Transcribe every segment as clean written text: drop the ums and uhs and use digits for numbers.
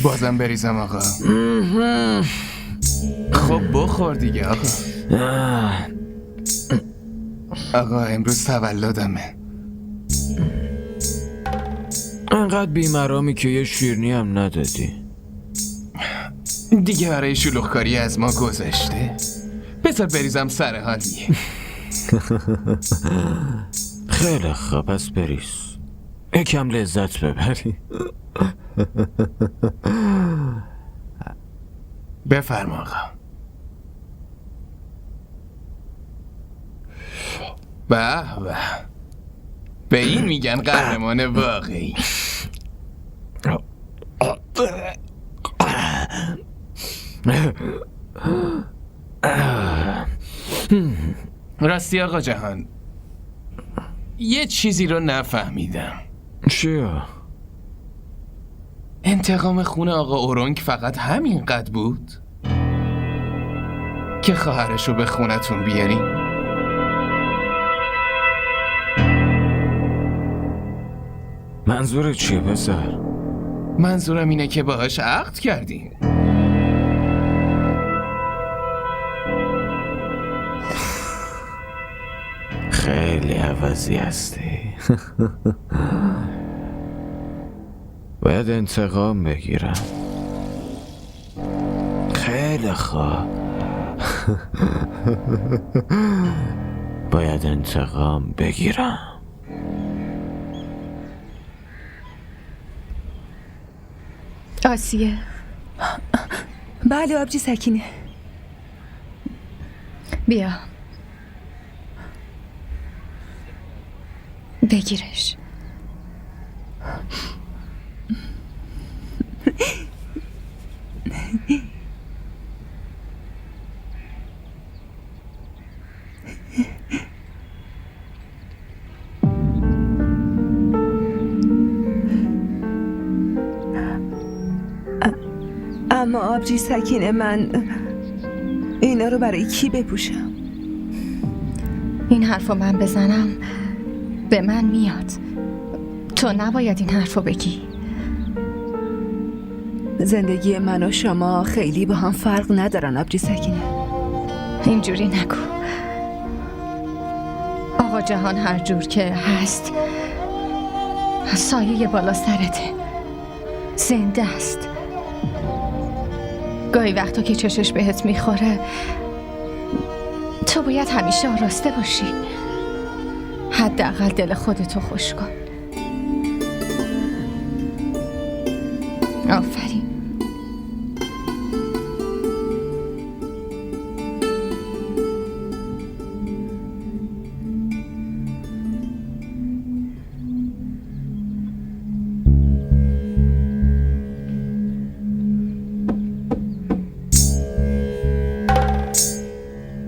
بازم بریزم آقا. خب بخور دیگه آقا. آقا امروز تولدمه. انقدر بیمرامی که یه شیرنی هم ندادی. دیگه برای شلوغکاری از ما گذشته. بذار بریزم سر حالی. خیلی خوب، پس بریز یکم لذت ببری. بفرما آقا. به به، به این میگن قهرمان واقعی. راستی آقا جهان، یه چیزی رو نفهمیدم. چیا؟ انتقام خون آقا اورونگ فقط همین قد بود که خواهرشو به خونتون بیارین؟ منظور چیه پسر؟ منظورم اینه که باهاش عقد کردین. خیلی عوضی هستی. باید انتقام بگیرم. خیلی خوب. باید انتقام بگیرم. آسیه. بله آبجی سکینه. بیا بگیرش. اما آبجی سکینه، من اینا رو برای کی بپوشم؟ این حرفو من بزنم به من میاد. تو نباید این حرفو بگی. زندگی من و شما خیلی با هم فرق ندارن آبجی سکینه. اینجوری نگو. آقا جهان هر جور که هست سایه بالا سرته، زنده است. گاهی وقتا که چشش بهت میخوره تو باید همیشه آراسته باشی. حداقل دل خودتو خوش کن. آفرین.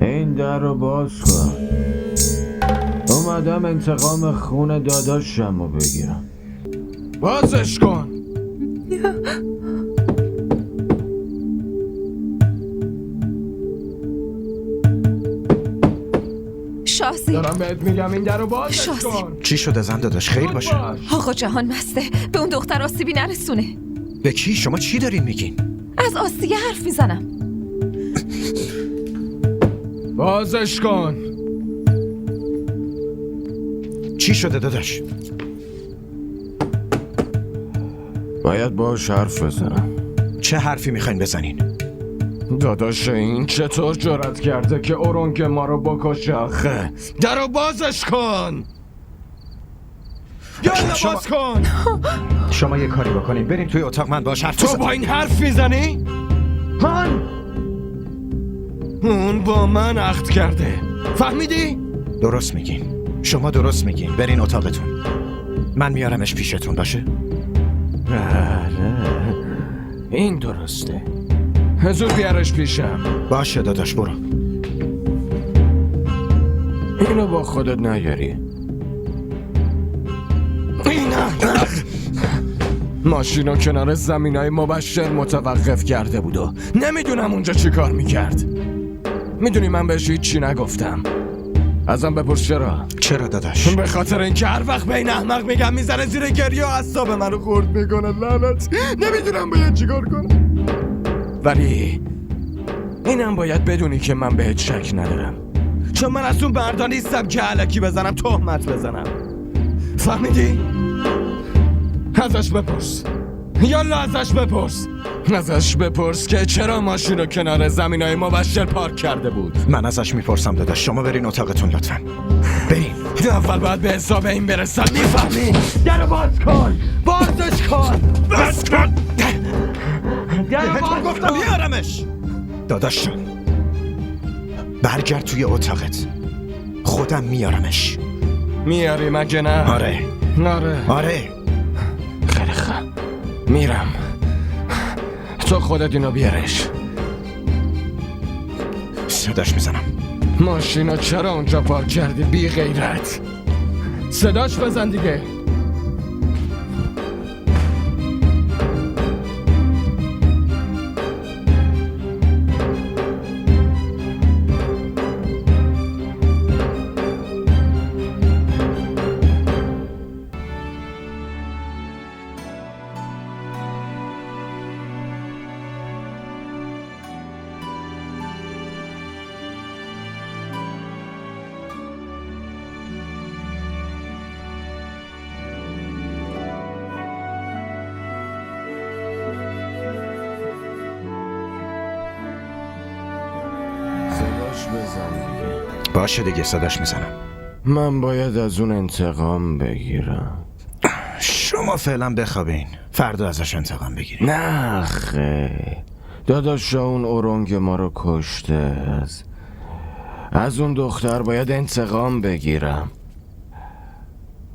این در رو باز کن. اومدم انتقام خون داداشم رو بگیرم. بازش کن. شاسی، دارم بهت میگم این در رو بازش شاسی. کن. چی شده زن داداش؟ خیر باشه. آقا جهان مسته، به اون دختر آسیبی نرسونه. به کی؟ شما چی دارین میگین؟ از آسیه حرف میزنم. بازش کن. چی شده داداش؟ باید باهاش حرف بزنم. چه حرفی میخواین بزنین؟ داداش این چطور جرأت کرده که اورونگ ما رو بکشه آخه؟ درو بازش کن. یالا باز کن. شما یه کاری بکنین بریم توی اتاق، من باهاش حرف تو بزنم. با این حرف میزنی؟ اون با من عقد کرده، فهمیدی؟ درست میگین، شما درست میگین. برین اتاقتون، من میارمش پیشتون. باشه؟ بله این درسته. زود بیارش پیشم. باشه داداش، برو. اینو با خودت نیاری. ماشینو کنار زمینای مبشر متوقف کرده بود و نمیدونم اونجا چی کار میکرد. میدونی من بهش هیچ چی نگفتم. ازم بپرس چرا؟ چرا داداش؟ به خاطر اینکه هر وقت به این احمق میگم میزنه زیر گریه و اعصاب منو خورد میکنه. لعنت، نمیدونم باید چیکار کنم. ولی اینم باید بدونی که من بهت شک ندارم، چون من از اون مردا نیستم که الکی بزنم تهمت بزنم. فهمیدی؟ ازش بپرس، یالا ازش بپرس. ازش بپرس که چرا ماشین رو کنار زمینای مبشر پارک کرده بود. من ازش میپرسم داداش. شما برین اتاقتون لطفا. برین. اول باید به حساب این برسم. میفهمی؟ درو باز کن، بازش کن، باز کن. بهتون گفتم بیارمش. داداش جان، برگرد توی اتاقت، خودم میارمش. میاری مگه نه؟ آره آره. خیلی خوب، میرم. تو خودت اینو بیارش. صداش میزنم. ماشینو چرا اونجا پارک کردی بی غیرت؟ صداش بزن دیگه. باشه دیگه، صداش میزنم. من باید از اون انتقام بگیرم. شما فعلا بخوابین، فردا ازش انتقام بگیرین. نه خیر، داداشا اون اورنگ ما رو کشته. از اون دختر باید انتقام بگیرم.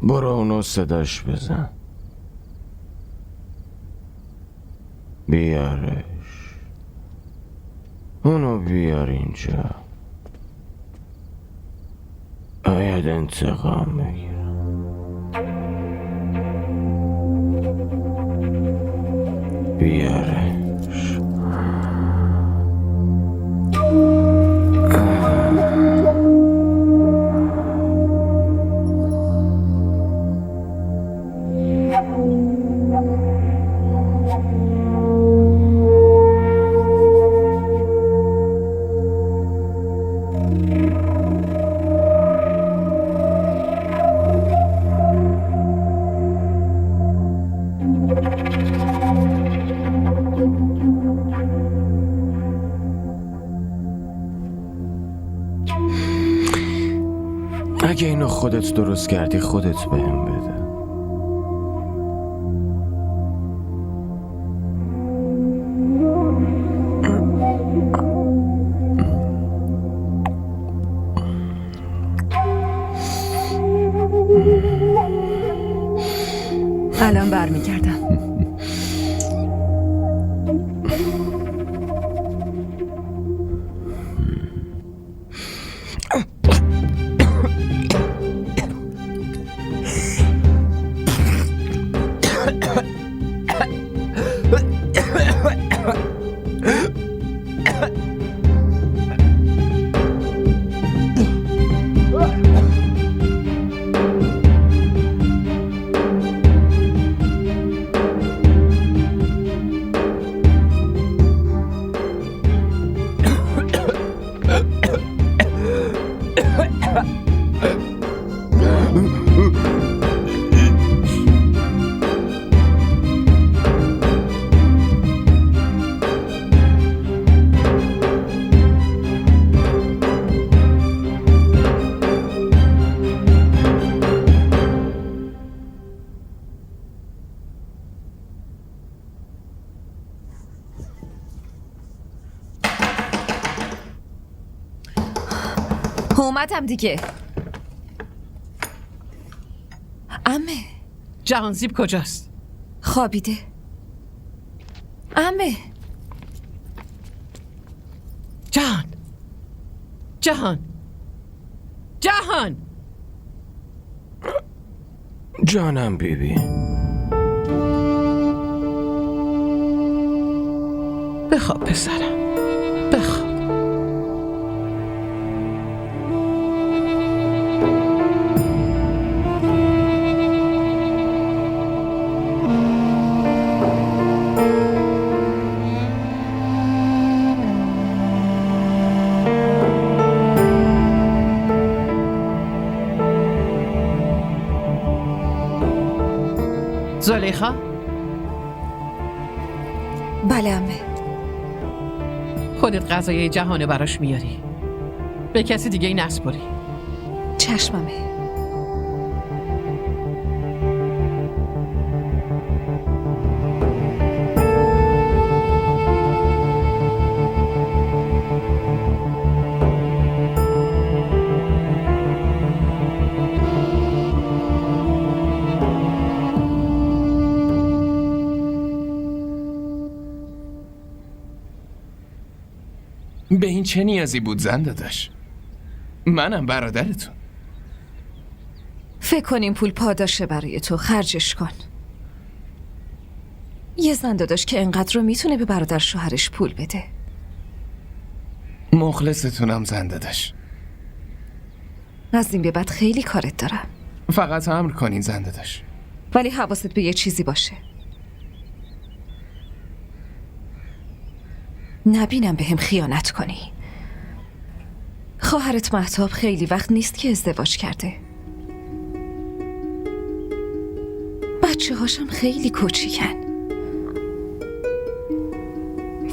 برو اونو صداش بزن، بیارش. اونو بیار اینجا، باید انتقام بگیرم. بیارش. اگه اینو خودت درست کردی خودت بهم بده. الان برمیگردم. اومدم دیگه. عمه جهانزیب کجاست؟ خوابیده. عمه جهان جانم بیبی. بخواب پسرم، بخواب. زلیخا بله عمه. خودت غذای جهانه براش میاری، به کسی دیگه این نسپاری. چشم عمه. به این چه نیازی بود زن داداش؟ منم برادرتون. فکر کن این پول پاداشه برای تو، خرجش کن. یه زن داداش که انقدر رو میتونه به برادر شوهرش پول بده. مخلصتونم زن داداش. از این به بعد خیلی کارت دارم، فقط امر کنین زن داداش. ولی حواست به یه چیزی باشه. نبینم به هم خیانت کنی. خواهرت مهتاب خیلی وقت نیست که ازدواج کرده. بچه هاشم خیلی کوچیکن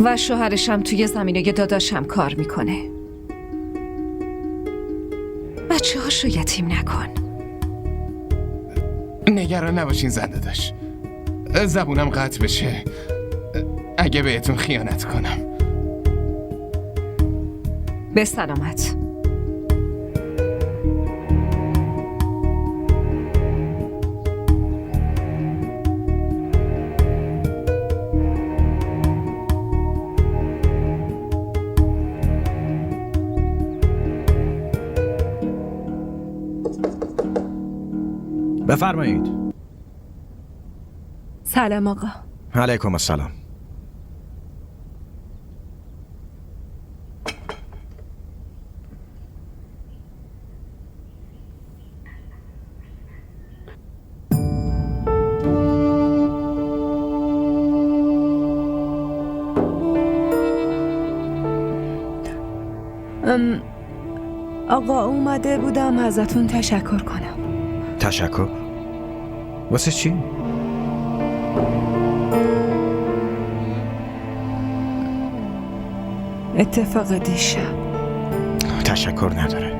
و شوهرشم توی زمینه داداشم کار میکنه. بچه هاشو یتیم نکن. نگران نباشین زن داداش. زبونم قطع بشه اگه بهتون خیانت کنم. به سلامت. بفرمایید. سلام آقا. علیکم السلام. آقا اومده بودم ازتون تشکر کنم. تشکر؟ واسه چی؟ اتفاق دیشب. تشکر نداره.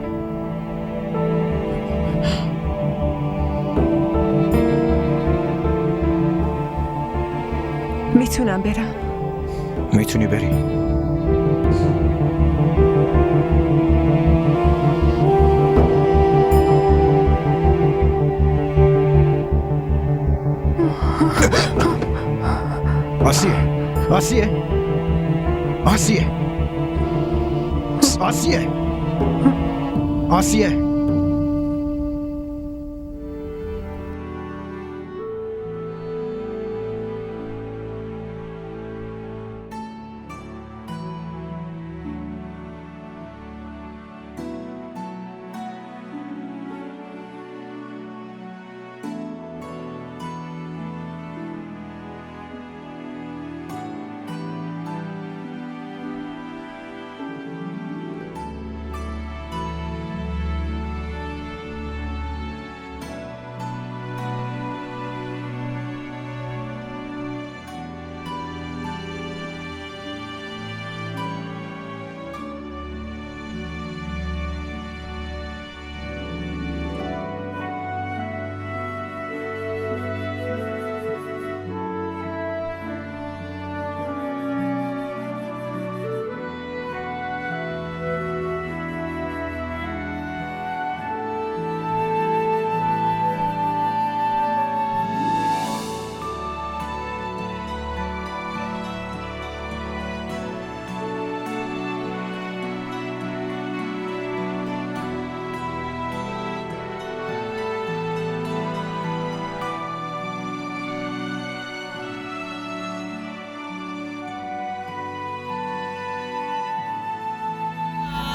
میتونم برم؟ میتونی بری. آسیه آسیه آسیه آسیه آسیه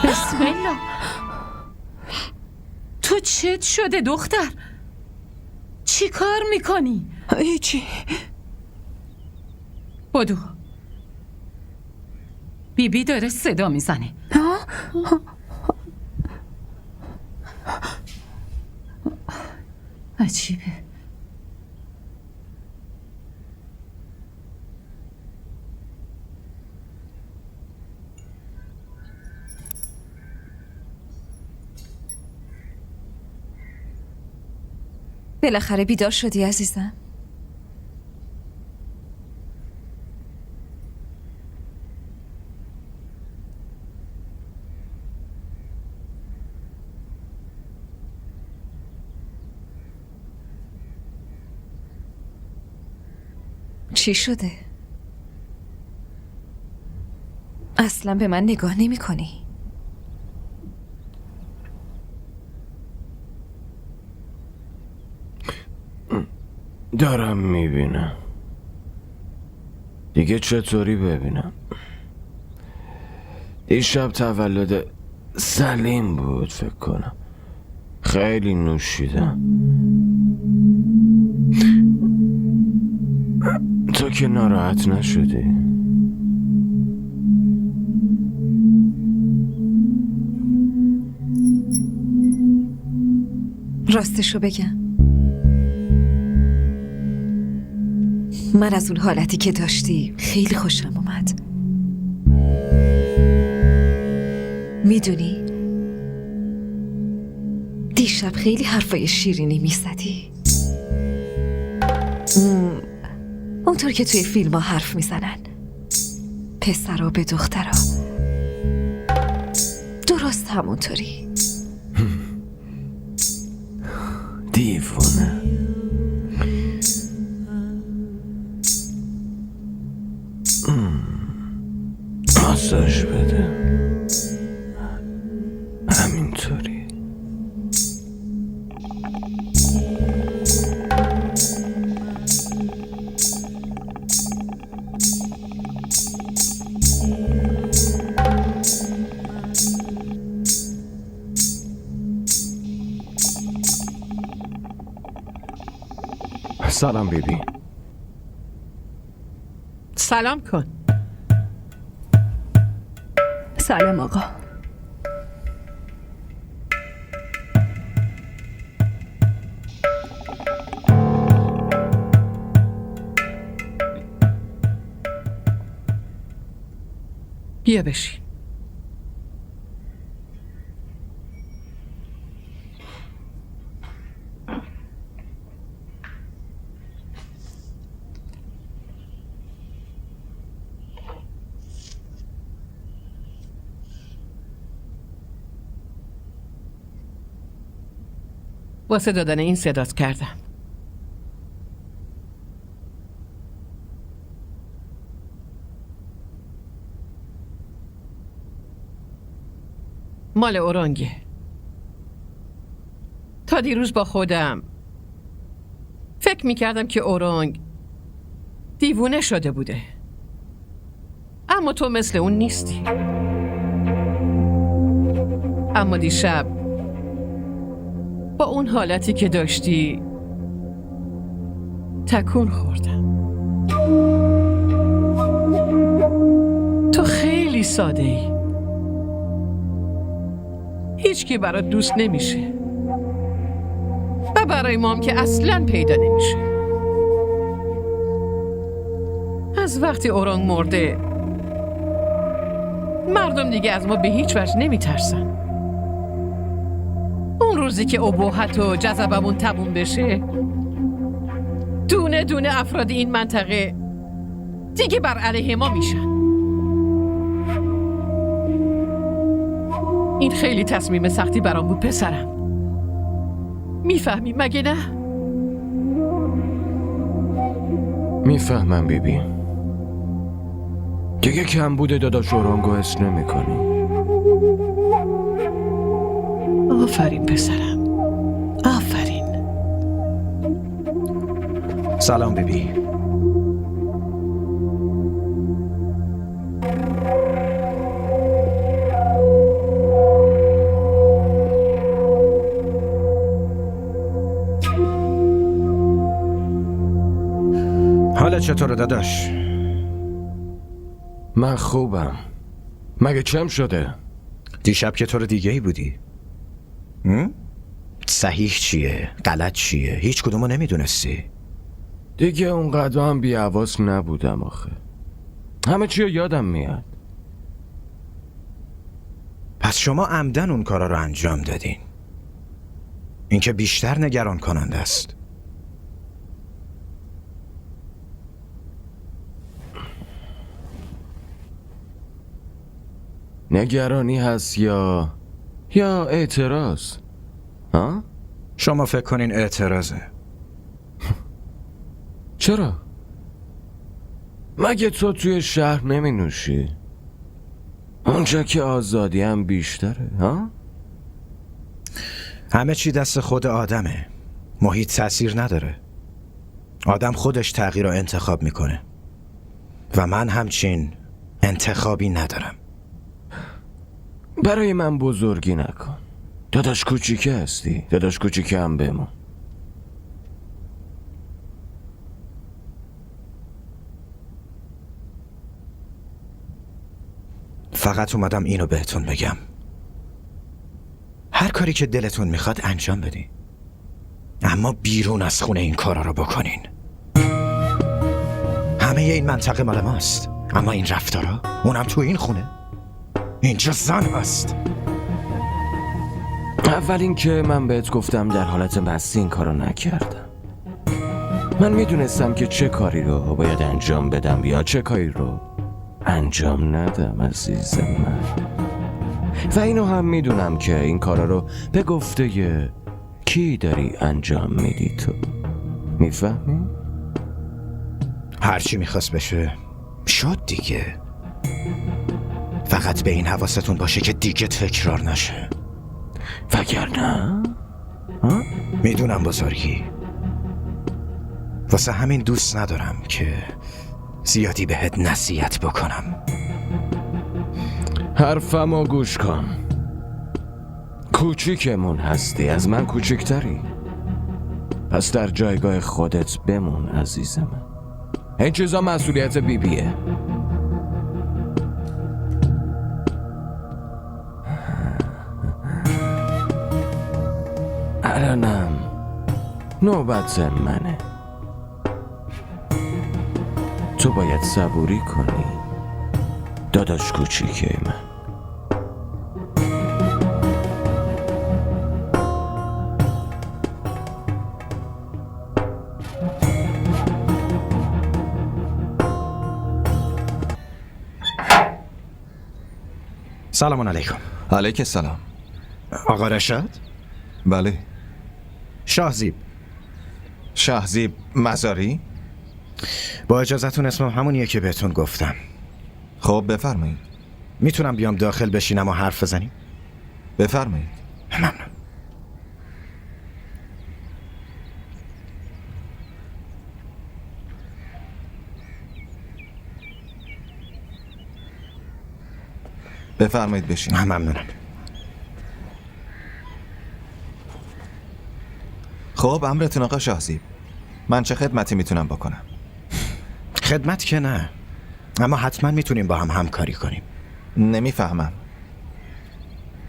بسم الله. تو چت شده دختر؟ چی کار میکنی؟ هیچی. بدو. بیبی داره صدا میزنه. عجیبه. بالاخره بیدار شدی عزیزم. چی شده؟ اصلا به من نگاه نمی کنی. دارم میبینم. دیگه چطوری ببینم؟ دیشب تولد سلیم بود فکر کنم. خیلی نوشیدم. تو که ناراحت نشدی؟ راستشو بگم، من از اون حالتی که داشتی خیلی خوشم اومد. میدونی دیشب خیلی حرفای شیرینی میزدی، اونطور که توی فیلم ها حرف میزنن، پسرا به دخترا، درست همونطوری. دیوونه. ماساژ بده. همینطوری. سلام بیبی. سلام کن. سلام آقا. بیا بشین. واسه دادن این صدات کردم. مال اورنگه. تا دیروز با خودم فکر میکردم که اورنگ دیوونه شده بوده، اما تو مثل اون نیستی. اما دیشب با اون حالتی که داشتی تکون خوردم. تو خیلی ساده ای، هیچ کی برات دوست نمیشه و برای ما هم که اصلاً پیدا نمیشه. از وقتی اورنگ مرده مردم دیگه از ما به هیچ وجه نمیترسن. اون روزی که ابهت و جذبمون تموم بشه، دونه دونه افراد این منطقه دیگه بر علیه ما میشن. این خیلی تصمیم سختی برام بود پسرم. میفهمی مگه نه؟ میفهمم بیبی. دیگه کم بوده داداش اورنگو حس نمی کنی. آفرین پسرم، آفرین. سلام بیبی. حالت چطوره داداش؟ من خوبم. مگه چم شده؟ دیشب که طور دیگه ای بودی. صحیح چیه؟ غلط چیه؟ هیچ کدومو نمیدونستی. دیگه اونقدر هم بی‌حواس نبودم آخه. همه چی رو یادم میاد. پس شما عمدن اون کارا رو انجام دادین. این که بیشتر نگران کننده است. نگرانی هست یا اعتراض؟ ها؟ شما فکر کنین اعتراضه؟ چرا؟ مگه تو توی شهر نمی نوشی؟ اونجا که آزادی هم بیشتره ها؟ همه چی دست خود آدمه. محیط تأثیر نداره. آدم خودش تغییر رو انتخاب میکنه و من همچین انتخابی ندارم. برای من بزرگی نکن. داداش کوچیکه هستی. داداش کوچیکه هم بمون. فقط اومدم اینو بهتون بگم. هر کاری که دلتون میخواد انجام بدین، اما بیرون از خونه این کارا رو بکنین. همه این منطقه مال ماست، اما این رفتارا، اونم تو این خونه، اینجا زن هست. اول اینکه من بهت گفتم در حالت مستی این کارو نکردم. من میدونستم که چه کاری رو باید انجام بدم یا چه کاری رو انجام ندم عزیز من. و اینو هم میدونم که این کارا رو به گفته کی داری انجام میدی تو. میفهمی؟ هرچی میخواست بشه شد دیگه. فقط به این حواستون باشه که دیگه تکرار نشه. وگرنه میدونم بزرگی، واسه همین دوست ندارم که زیادی بهت نصیحت بکنم. حرفمو گوش کن. کوچیکمون هستی، از من کوچیکتری. پس در جایگاه خودت بمون عزیز من. این چیزا مسئولیت بیبیه. الانم نوبت منه. تو باید صبوری کنی داداش کوچیکه من. سلام علیکم. علیک السلام. آقا رشاد؟ بله. شاهزیب مزاری؟ با اجازتون اسمم همونیه که بهتون گفتم. خب بفرمایید. میتونم بیام داخل بشینم و حرف بزنیم؟ بفرمایید. ممنون. بفرمایید بشین. ممنونم. خب امرتون آقا شاهزیب. من چه خدمتی میتونم بکنم؟ خدمت که نه، اما حتما میتونیم با هم همکاری کنیم. نمیفهمم.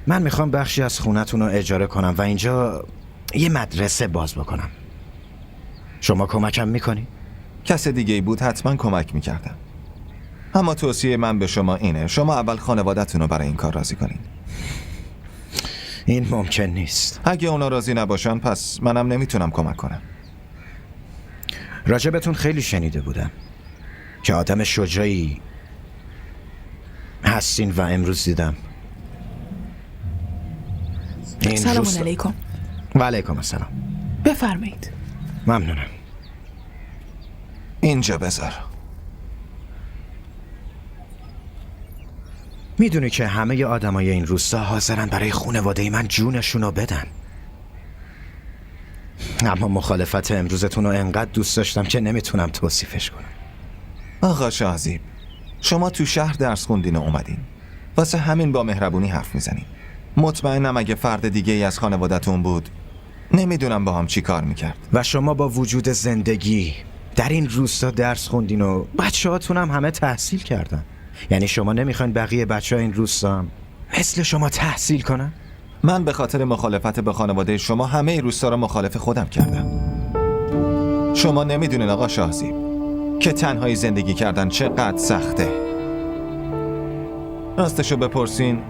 من میخوام بخشی از خونتون رو اجاره کنم و اینجا یه مدرسه باز بکنم. شما کمکم میکنی؟ کس دیگه ای بود حتما کمک میکردم، اما توصیه من به شما اینه شما اول خانوادتون رو برای این کار راضی کنین. این ممکن نیست. اگه اونا راضی نباشن پس منم نمیتونم کمک کنم. راجبتون خیلی شنیده بودم که آدم شجاعی هستین و امروز دیدم. سلام علیکم. و علیکم السلام. بفرمایید. ممنونم. اینجا بذار. میدونی که همه آدمای این روستا حاضرن برای خانواده من جونشون رو بدن، اما مخالفت امروزتون رو انقدر دوست داشتم که نمیتونم توصیفش کنم. آقا شاهزیب، شما تو شهر درس خوندین و اومدین، واسه همین با مهربونی حرف میزنین. مطمئنم اگه فرد دیگه ای از خانوادتون بود نمیدونم با هم چی کار میکرد. و شما با وجود زندگی در این روستا درس خوندین و بچه هاتون هم همه تحصیل کردن. یعنی شما نمیخواین بقیه بچه ها این روستا هم مثل شما تحصیل کنن؟ من به خاطر مخالفت به خانواده شما همه این روستا را مخالف خودم کردم. شما نمیدونین آقا شاهزیب که تنهایی زندگی کردن چقدر سخته. راستشو بپرسین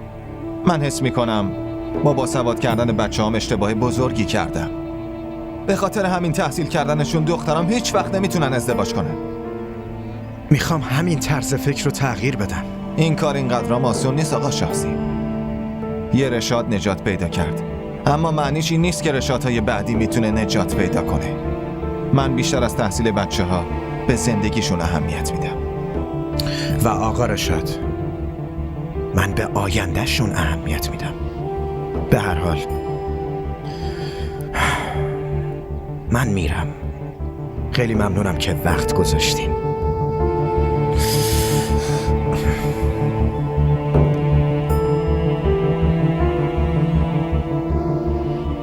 من حس میکنم با باسواد کردن بچه هم اشتباه بزرگی کردم. به خاطر همین تحصیل کردنشون دخترام هیچ وقت نمیتونن ازدواج کنن. میخوام همین طرز فکر رو تغییر بدم. این کار اینقدر آسون نیست آقا شخصی. یه رشاد نجات پیدا کرد، اما معنیش این نیست که رشادهای بعدی میتونه نجات پیدا کنه. من بیشتر از تحصیل بچه ها به زندگیشون اهمیت میدم. و آقا رشاد، من به آیندهشون اهمیت میدم. به هر حال من میرم. خیلی ممنونم که وقت گذاشتین.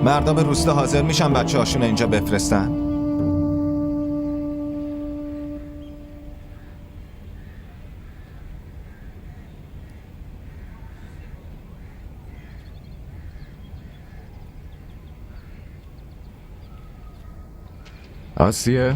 مردم روستا حاضر میشن بچه هاشون اینجا بفرستن؟ آسیه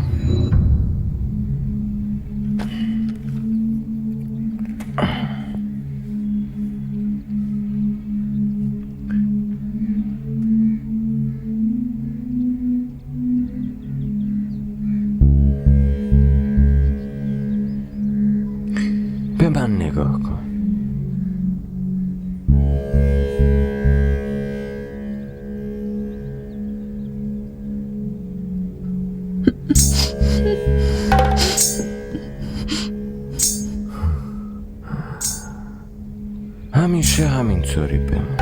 به من نگاه کن. همیشه همینطوری بمون.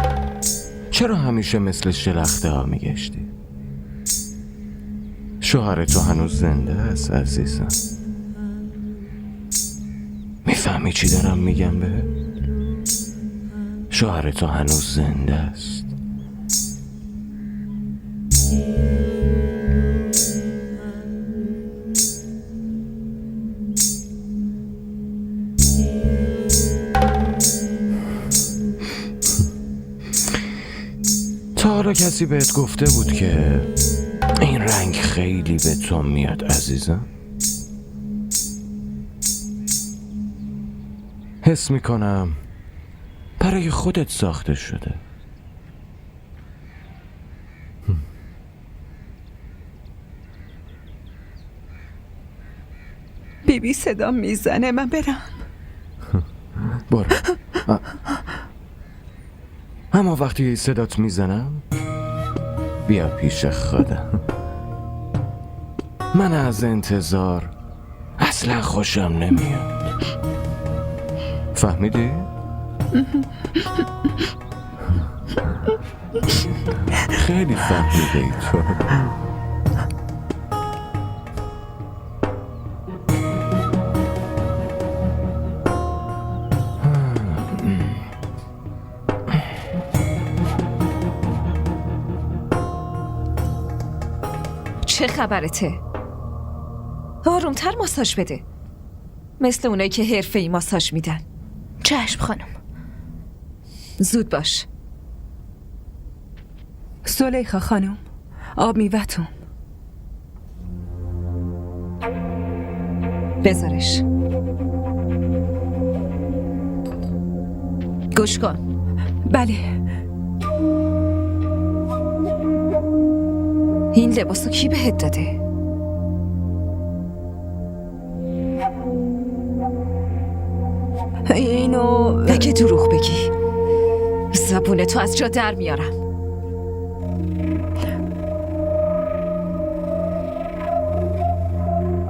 چرا همیشه مثل شلخته ها میگشتی؟ شوهر تو هنوز زنده است عزیزم. میفهمی چی دارم میگم به؟ شوهر تو هنوز زنده است. تا حالا کسی بهت گفته بود که این رنگ خیلی به تو میاد عزیزم؟ حس میکنم برای خودت ساخته شده. بیبی صدا میزنه، من برم. برو. اما وقتی صدات میزنم بیا پیش خودم. من از انتظار اصلا خوشم نمیاد. فهمیدی؟ خیلی فهمیده ای تو. چه خبرته؟ آرومتر ماساژ بده، مثل اونایی که حرفه‌ای ماساژ میدن. چشم خانم. زود باش. زلیخا خانم، آب میوه‌تون. بذارش. گوش کن. بله. این لباسو کی بهت داده؟ اینو نگه دروغ بگی، زبون تو از جا در میارم.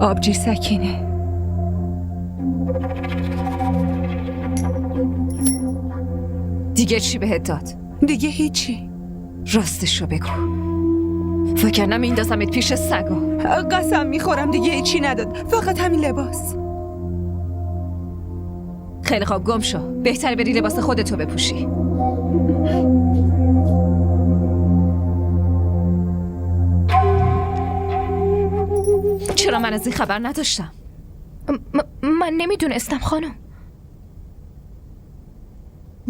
آبجی سکینه. دیگه چی بهت داد؟ دیگه هیچی. راستشو بگو، وگرنه میندازمت پیش سگا. قسم میخورم دیگه هیچی نداد، فقط همین لباس. خیلی خواب، گم شو. بهتره بری لباس خودتو بپوشی. چرا من از این خبر نداشتم؟ من نمیدونستم خانم.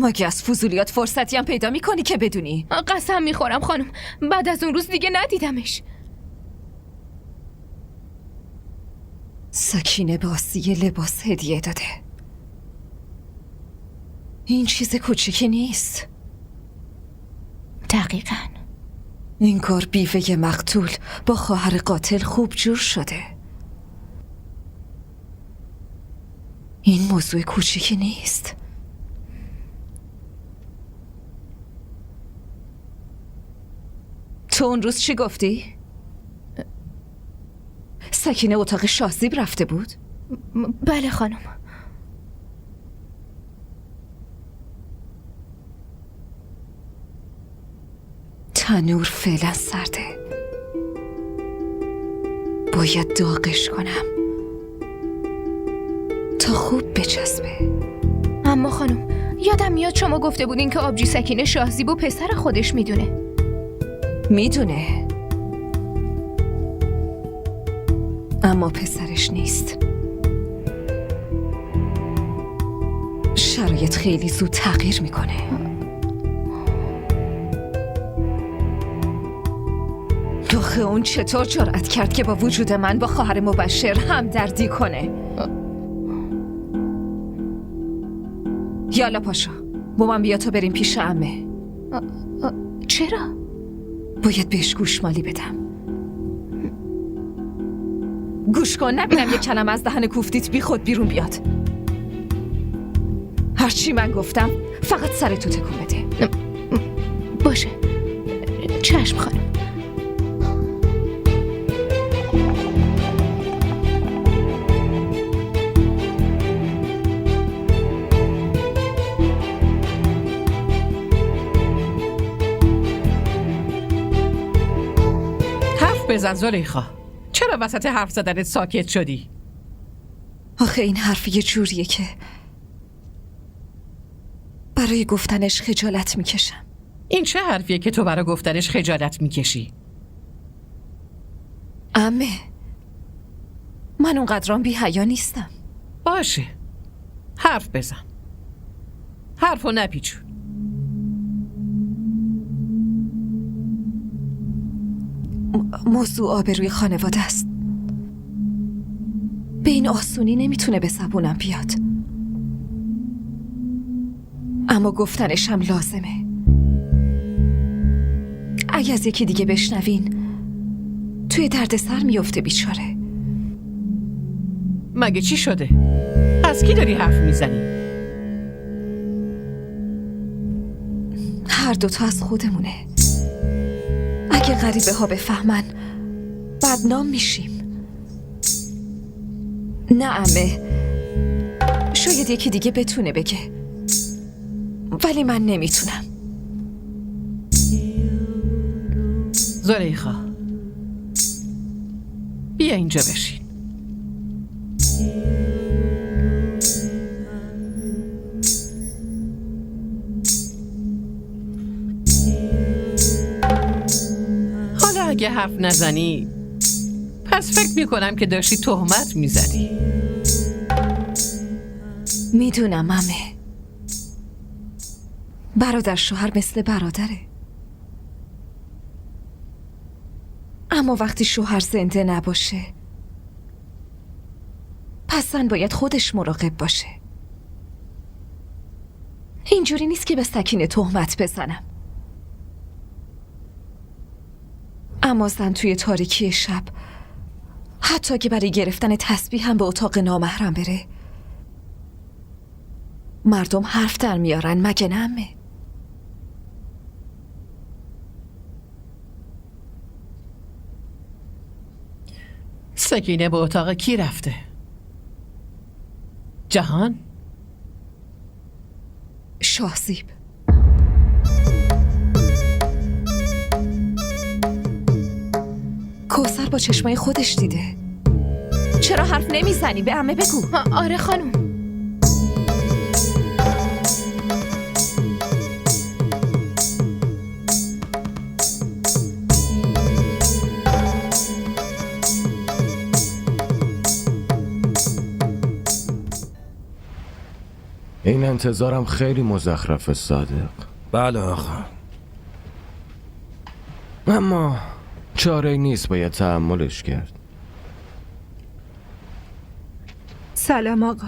مگه از فضولیات فرصتی هم پیدا میکنی که بدونی؟ قسم میخورم خانم، بعد از اون روز دیگه ندیدمش. سکینه به آسیه لباس هدیه داده. این چیز کوچیکی نیست. دقیقاً. این کار بیوه مقتول با خواهر قاتل خوب جور شده. این موضوع کوچیکی نیست. تو اون روز چی گفتی؟ سکینه اتاق شاهزیب رفته بود؟ بله خانم. تنور فعلا سرده، باید داغش کنم تا خوب بچسبه. اما خانم یادم میاد شما گفته بودین که آبجی سکینه شاهزیب و پسر خودش میدونه. میدونه، اما پسرش نیست. شرایط خیلی زود تغییر میکنه. آخه اون چطور جرأت کرد که با وجود من با خواهر مبشر همدردی کنه؟ یالا پاشا، با من بیا تا بریم پیش عمه. چرا؟ باید بهش گوشمالی بدم. گوش کن، نبینم یک کلمه از دهن کوفتیت بی خود بیرون بیاد. هرچی من گفتم فقط سرتو تکون بده. باشه، چشم خانم. بزن زلیخا، چرا وسط حرف زدنت ساکت شدی؟ آخه این حرف یه جوریه که برای گفتنش خجالت میکشم. این چه حرفیه که تو برای گفتنش خجالت میکشی؟ عمه، من اونقدرام بی حیا نیستم. باشه، حرف بزن، حرفو نپیچون. موضوع آبروی خانواده است. به این آسونی نمیتونه به زبونم بیاد، اما گفتنش هم لازمه. اگه از یکی دیگه بشنوین توی دردسر میفته بیچاره. مگه چی شده؟ از کی داری حرف میزنی؟ هر دوتا از خودمونه. اگه غریبه ها بفهمن بدنام میشیم. نه عمه، شاید یکی دیگه بتونه بگه، ولی من نمیتونم. زلیخا، بیا اینجا بشین. حالا اگه حرف نزنی پس فکر میکنم که داشتی تهمت میزدی. میدونم عمه، برادر شوهر مثل برادره، اما وقتی شوهر زنده نباشه پس زن باید خودش مراقب باشه. اینجوری نیست که به سکینه تهمت بزنم، اما زن توی تاریکی شب حتی که برای گرفتن تسبیح هم به اتاق نامحرم بره، مردم حرف در میارن، مگه نه عمه؟ سکینه به اتاق کی رفته؟ جهان؟ شاهزیب. کوثر با چشمای خودش دیده. چرا حرف نمیزنی؟ به عمه بگو. آره خانم. این انتظارم خیلی مزخرف صادق. بله آقا، اما چاره نیست، باید تحملش کرد. سلام آقا.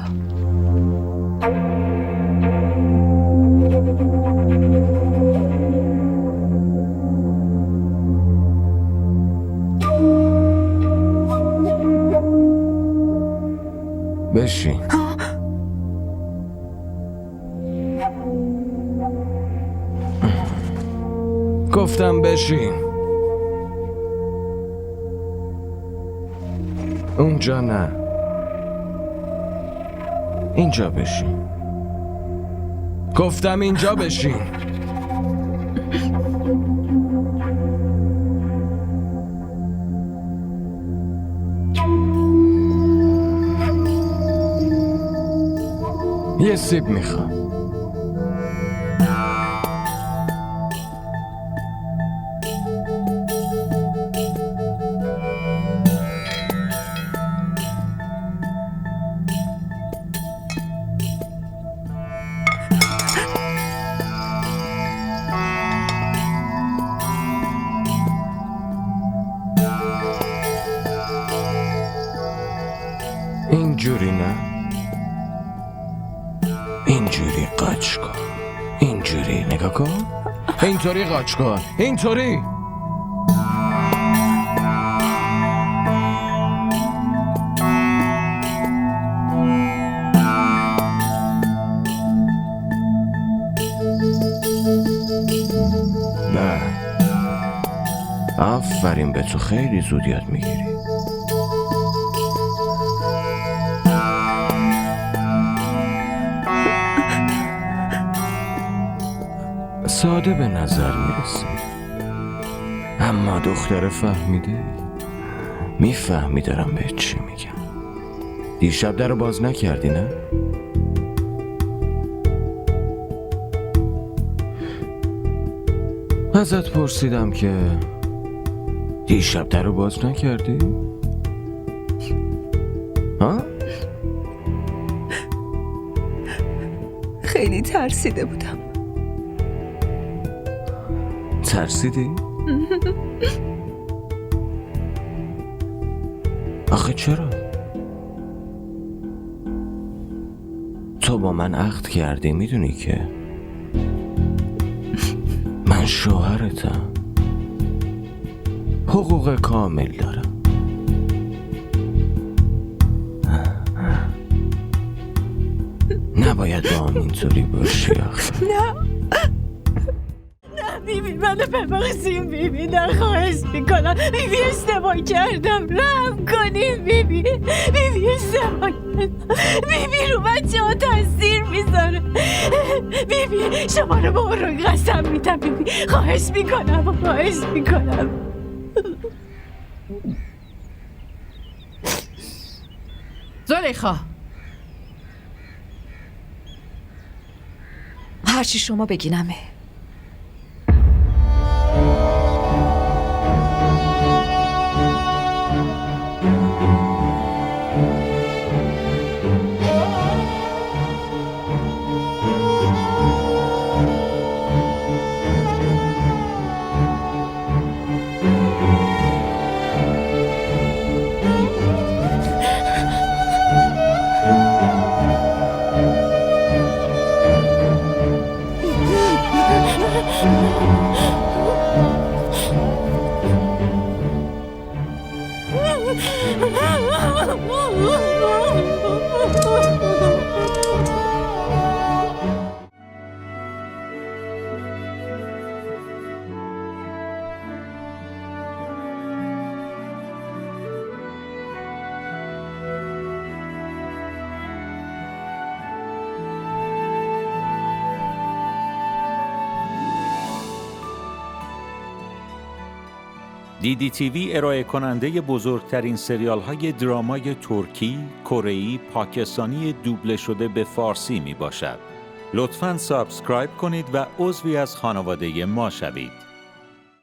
بشین. گفتم بشین. اونجا نه، اینجا بشین. گفتم اینجا بشین. یه سیب میخوام. اینجوری نه، اینجوری قاچ کن. اینجوری نگاه کن. اینطوری قاچ کن. اینطوری. نه، آفرین به تو، خیلی زود یاد میگیری. ساده به نظر میرسه، اما دختر فهمیده. میفهمی دارم بهت چی میگم. دیشب در رو باز نکردی نه؟ ازت پرسیدم که دیشب در رو باز نکردی؟ ها؟ خیلی ترسیده بودم. ترسیدی؟ آخه چرا؟ تو با من عهد کردی، میدونی که من شوهرتم، حقوق کامل دارم. نباید با هم اینطوری باشی آخه. نه بیبی، منو ببخشیم بیبی، نه خواهش میکنم بیبی، اشتباه کردم، رحم کنین بیبی، بیبی اشتباه کردم، بیبی رو بچه ها تاثیر میذاره، بیبی شما رو با اون قسم میدم بیبی، خواهش میکنم. زلیخا، هرچی شما بگینمه. DDTV ارائه کننده بزرگترین سریال های درامای ترکی، کره‌ای، پاکستانی دوبله شده به فارسی می باشد. لطفاً سابسکرایب کنید و عضوی از خانواده ما شوید.